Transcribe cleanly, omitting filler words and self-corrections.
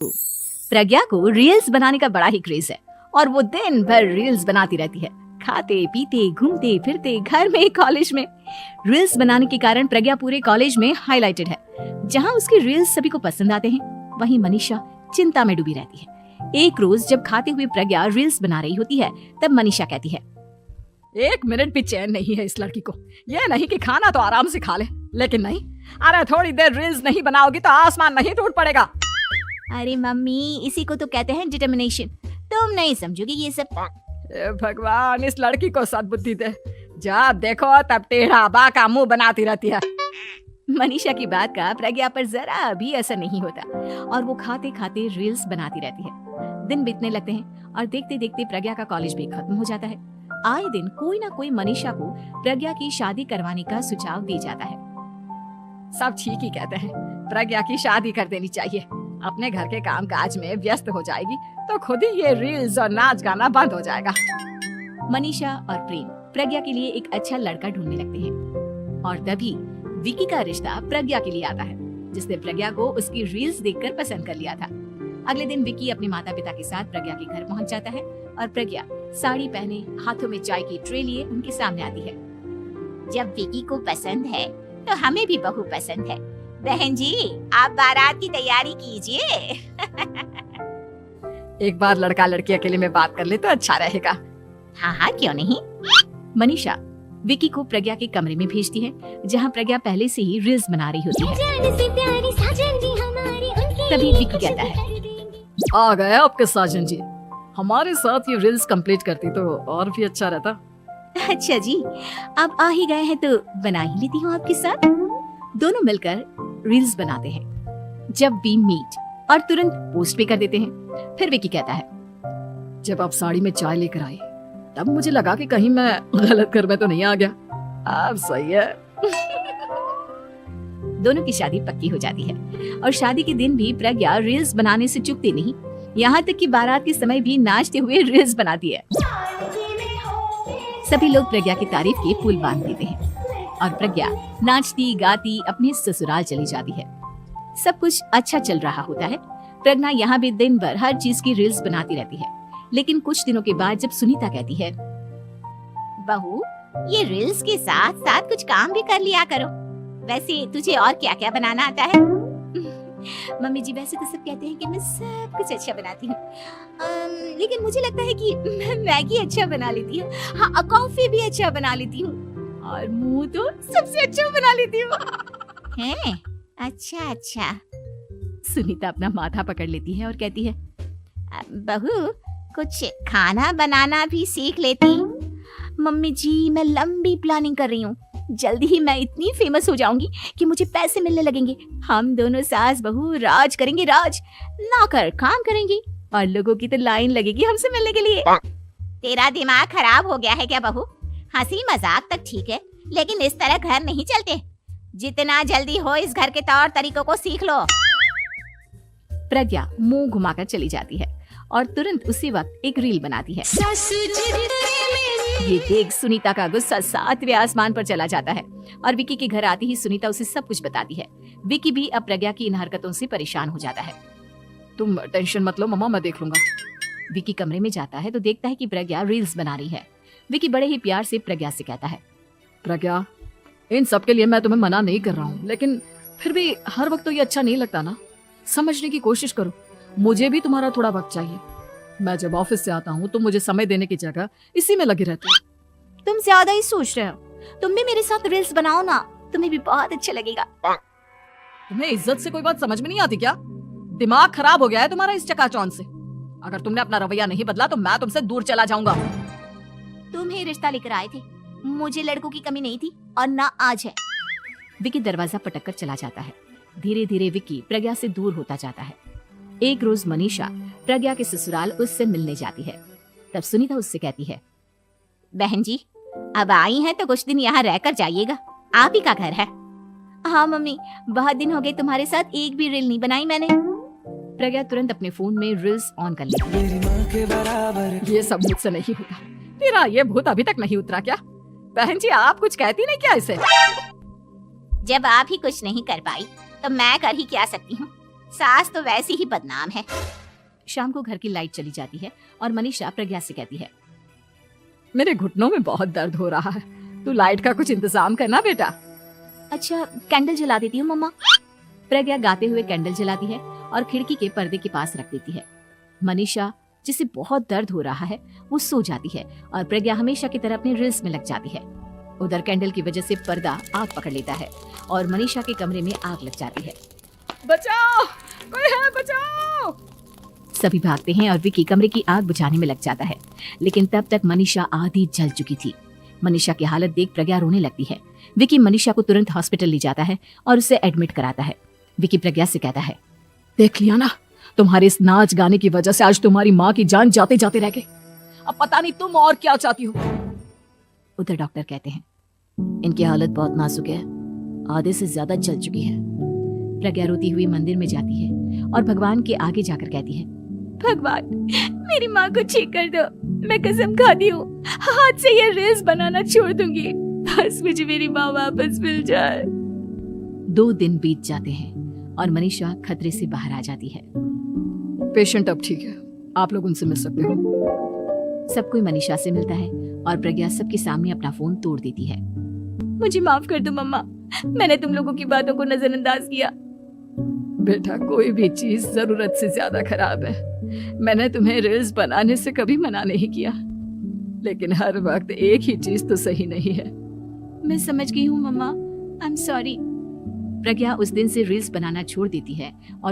प्रज्ञा को रील्स बनाने का बड़ा ही क्रेज है और वो दिन भर रील्स बनाती रहती है, खाते पीते घूमते फिरते घर में कॉलेज में। रील्स बनाने के कारण प्रज्ञा पूरे कॉलेज में हाईलाइटेड है। जहाँ उसकी रील्स सभी को पसंद आते हैं, वहीं मनीषा चिंता में डूबी रहती है। एक रोज जब खाते हुए प्रज्ञा रील्स बना रही होती है, तब मनीषा कहती है, 1 मिनट भी चैन नहीं है इस लड़की को। ये नहीं कि खाना तो आराम से खा ले, लेकिन नहीं, अरे थोड़ी देर रील्स नहीं बनाओगी तो आसमान नहीं टूट पड़ेगा। अरे मम्मी, इसी को तो कहते हैं डिटर्मिनेशन। तुम नहीं समझोगी ये सब। भगवान, इस लड़की को सद्बुद्धि दे। जब देखो तब टेढ़ा बाका मुंह बनाती रहती है। मनीषा की बात का प्रज्ञा पर जरा भी असर नहीं होता और वो खाते खाते रील्स बनाती रहती है। दिन बीतने लगते हैं और देखते देखते प्रज्ञा का कॉलेज भी खत्म हो जाता है। आए दिन कोई ना कोई मनीषा को प्रज्ञा की शादी करवाने का सुझाव दे जाता है। सब ठीक ही कहते हैं, प्रज्ञा की शादी कर देनी चाहिए। अपने घर के काम काज में व्यस्त हो जाएगी तो खुद ही ये रील्स और नाच गाना बंद हो जाएगा। मनीषा और प्रेम प्रज्ञा के लिए एक अच्छा लड़का ढूंढने लगते हैं और तभी विकी का रिश्ता प्रज्ञा के लिए आता है, जिसने प्रज्ञा को उसकी रील्स देखकर पसंद कर लिया था। अगले दिन विकी अपने माता पिता के साथ प्रज्ञा के घर पहुंच जाता है और प्रज्ञा साड़ी पहने हाथों में चाय की ट्रे लिए उनके सामने आती है। जब विकी को पसंद है तो हमें भी बहू पसंद है। बहन जी, आप बारात की तैयारी कीजिए। एक बार लड़का लड़की अकेले में बात कर ले तो अच्छा रहेगा। हाँ हाँ, क्यों नहीं। मनीषा विकी को प्रज्ञा के कमरे में भेजती है, जहाँ प्रज्ञा पहले से ही रील्स बना रही होती है। तभी विकी कहता है, आ गए आपके साजन जी। हमारे साथ ये रील्स कंप्लीट करती तो और भी अच्छा रहता। अच्छा जी, आप आ ही गए हैं तो बना ही लेती हूँ आपके साथ। दोनों मिलकर रील्स बनाते हैं। जब वी मीट और तुरंत पोस्ट भी कर देते हैं। फिर विकी कहता है, जब आप साड़ी में चाय लेकर आई तब मुझे लगा कि कहीं मैं गलत घर में तो नहीं आ गया। अब सही है। दोनों की शादी पक्की हो जाती है और शादी के दिन भी प्रज्ञा रील्स बनाने से चूकती नहीं। यहाँ तक कि बारात के समय भी नाचते हुए रील्स बनाती है। सभी लोग प्रज्ञा की तारीफ के पुल बांध देते हैं और प्रज्ञा नाचती गाती अपने ससुराल चली जाती है। सब कुछ अच्छा चल रहा होता है। प्रज्ञा यहाँ भी दिन भर हर चीज की रील्स बनाती रहती है। लेकिन कुछ दिनों के बाद जब सुनीता कहती है, बहू, ये रील्स के साथ साथ कुछ काम भी कर लिया करो। वैसे तुझे और क्या क्या बनाना आता है? मम्मी जी, वैसे तो सब कहते हैं कि मैं सब कुछ अच्छा बनाती हूँ, लेकिन मुझे लगता है कि मैं मैगी अच्छा बना लेती हूँ। हाँ, कॉफी भी अच्छा बना लेती हूँ और मुंह तो सबसे अच्छा बना लेती हूँ। हैं? अच्छा अच्छा। सुनीता अपना माथा पकड़ लेती है और कहती है, बहू, कुछ खाना बनाना भी सीख लेती। मम्मी जी, मैं लंबी प्लानिंग कर रही हूँ। जल्दी ही मैं इतनी फेमस हो जाऊंगी कि मुझे पैसे मिलने लगेंगे। हम दोनों सास बहू राज करेंगे, राज नौकर काम करेंगे और लोगों की तो लाइन लगेगी हमसे मिलने के लिए। तेरा दिमाग खराब हो गया है क्या बहू? हंसी मजाक तक ठीक है, लेकिन इस तरह घर नहीं चलते। जितना जल्दी हो इस घर के तौर तरीकों को सीख लो। प्रज्ञा मुंह घुमाकर चली जाती है और तुरंत उसी वक्त एक रील बनाती है। ये देख सुनीता का गुस्सा 7वें आसमान पर चला जाता है और विकी के घर आती ही सुनीता उसे सब कुछ बताती है। विकी भी अब प्रज्ञा की इन हरकतों से परेशान हो जाता है। तुम टेंशन मत लो मम्मा, मैं देख लूंगा। विकी कमरे में जाता है तो देखता है कि प्रज्ञा रील्स बना रही है। विकी बड़े ही प्यार से प्रज्ञा से कहता है, प्रज्ञा, इन सब के लिए मैं तुम्हें मना नहीं कर रहा हूँ, लेकिन फिर भी हर वक्त तो ये अच्छा नहीं लगता ना। समझने की कोशिश करो, मुझे भी तुम्हारा थोड़ा वक्त चाहिए। मैं जब ऑफिस से आता हूँ तो मुझे समय देने की जगह इसी में लगी रहती है। तुम ज्यादा ही सोच रहे हो। तुम भी मेरे साथ रील्स बनाओ ना, तुम्हें भी बहुत अच्छा लगेगा। तुम्हें इज्जत से कोई बात समझ में नहीं आती क्या? दिमाग खराब हो गया है तुम्हारा इस चकाचौंध से। अगर तुमने अपना रवैया नहीं बदला तो मैं तुमसे दूर चला जाऊंगा। तुम ही रिश्ता लेकर आए थे, मुझे लड़कों की कमी नहीं थी और ना आज है। विकी दरवाजा पटक कर चला जाता है। धीरे धीरे विकी प्रज्ञा से दूर होता जाता है। एक रोज मनीषा प्रज्ञा के ससुराल उससे मिलने जाती है। तब सुनीता उससे कहती है, बहन जी, अब आई हैं तो कुछ दिन यहाँ रहकर जाइएगा। आप ही का घर है। हाँ मम्मी, बहुत दिन हो गए तुम्हारे साथ एक भी रील नहीं बनाई मैंने। प्रज्ञा तुरंत अपने फोन में रील्स ऑन कर लेती है। ये सब मुझसे नहीं होता। तेरा ये भूत अभी तक नहीं उतरा क्या? बहन जी, आप कुछ कहती नहीं क्या इसे? जब आप ही कुछ नहीं कर पाई तो मैं कर ही क्या सकती हूँ। सास तो वैसी ही बदनाम है। शाम को घर की लाइट चली जाती है और मनीषा प्रज्ञा से कहती है, मेरे घुटनों में बहुत दर्द हो रहा है, तू लाइट का कुछ इंतजाम करना बेटा। अच्छा कैंडल जला देती हूँ मम्मा। प्रज्ञा गाते हुए कैंडल जलाती है और खिड़की के पर्दे के पास रख देती है। मनीषा जिसे बहुत दर्द हो रहा है वो सो जाती है और प्रज्ञा हमेशा की तरह अपने रील्स में लग जाती है। उधर कैंडल की वजह से पर्दा आग पकड़ लेता है और मनीषा के कमरे में आग लग जाती है। बचाओ, कोई है, बचाओ। सभी भागते हैं और विकी कमरे की आग बुझाने में लग जाता है, लेकिन तब तक मनीषा आधी जल चुकी थी। मनीषा की हालत देख प्रज्ञा रोने लगती है। विकी मनीषा को तुरंत हॉस्पिटल ले जाता है और उसे एडमिट कराता है। विकी प्रज्ञा से कहता है, देख लिया ना, तुम्हारे इस नाच गाने की वजह से आज तुम्हारी माँ की जान जाते जाते रह गई। अब पता नहीं तुम और क्या चाहती हो। उधर डॉक्टर कहते हैं, इनकी हालत बहुत नाजुक है, आधे से ज्यादा जल चुकी है। प्रज्ञा रोती हुई मंदिर में जाती है और भगवान के आगे जाकर कहती है, भगवान मेरी माँ को ठीक कर दो, मैं कसम खाती हूँ हाथ से ये रील्स बनाना छोड़ दूंगी, बस मुझे मेरी माँ वापस मिल जाए। 2 दिन बीत जाते हैं और मनीषा खतरे से बाहर आ जाती है। पेशेंट अब ठीक है, आप लोग उनसे मिल सकते हो। सब कोई मनीषा से मिलता है और प्रज्ञा सबके सामने अपना फोन तोड़ देती है। मुझे माफ कर दो मम्मा, मैंने तुम लोगों की बातों को नजरअंदाज किया। बेटा कोई भी चीज जरूरत से ज्यादा खराब है। मैंने तुम्हें रील्स बनाने से कभी मना नहीं किया, लेकिन हर वक्त एक ही चीज तो सही नहीं है। मैं समझ गई हूँ मम्मा, आई एम सॉरी। प्रज्ञा उस दिन से रील्स बनाना छोड़ देती है और